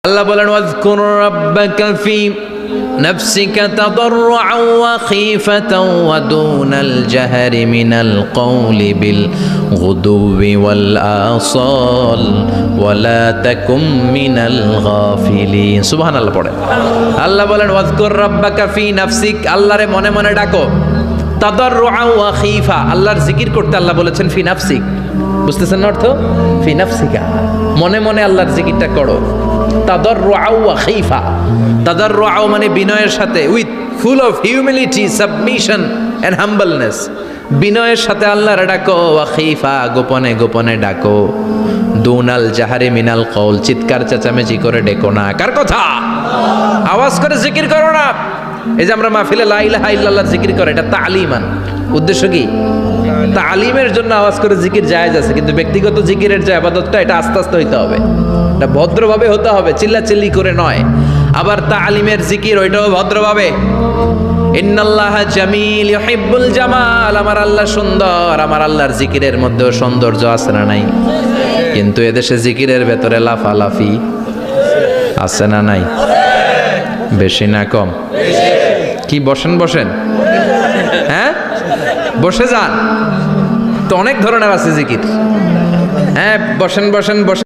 আল্লাহ বলেন ওয়াজকুর রাব্বাকা ফি নাফসিকা তাদাররুআন ওয়া খীফাতান ওয়া দুনাল জাহরি মিনাল কওলি বিল গুদুবি ওয়াল আসাল ওয়া লা তাকুম মিনাল গাফিলিন। সুবহানাল্লাহ পড়ে। আল্লাহ বলেন ওয়াজকুর রাব্বাকা ফি নাফসিক, আল্লাহরে মনে মনে ডাকো। তাদাররুআন ওয়া খীফা, আল্লাহর জিকির করতে আল্লাহ বলেছেন ফি নাফসিক। বুঝতেছেন অর্থ? ফি নাফসিকা, মনে মনে আল্লাহর জিকিরটা করো। তাদাররুআ ওয়া খীফা, তাদাররুআ মানে বিনয়ের সাথে, with full of humility, submission and humbleness, বিনয়ের সাথে আল্লাহর ডাকো। ওয়া খীফা, গোপনে গোপনে ডাকো। দুনাল জাহারি মিনাল কওল, চিৎকার চেঁচামেচি করে ডেকো না। কার কথা? আওয়াজ করে জিকির করো না। এই যে আমরা মাহফিলে লা ইলাহা ইল্লাল্লাহ জিকির করে, এটা তালিমান। উদ্দেশ্য কি? তালিমের জন্য আওয়াজ করে জিকির জায়েজ আছে, কিন্তু ব্যক্তিগত জিকিরের যে ইবাদতটা, এটা আস্তে আস্তে হইতে হবে, এটা ভদ্রভাবে হতে হবে, চিল্লাচিল্লি করে নয়। আবার তালিমের জিকির, ওইটাও ভদ্রভাবে। ইন্নাল্লাহা জামিল ইউহিব্বুল জামাল, আমার আল্লাহ সুন্দর, আমার আল্লাহর জিকিরের মধ্যেও সৌন্দর্য আছে না নাই? কিন্তু এদেশে জিকিরের ভেতরে লাফালাফি আছে না নাই? বেশি না কম? কি বসেন বসেন, হ্যাঁ বসে যান তো, অনেক ধরনের আছে জিকির। হ্যাঁ বসেন বসেন বসে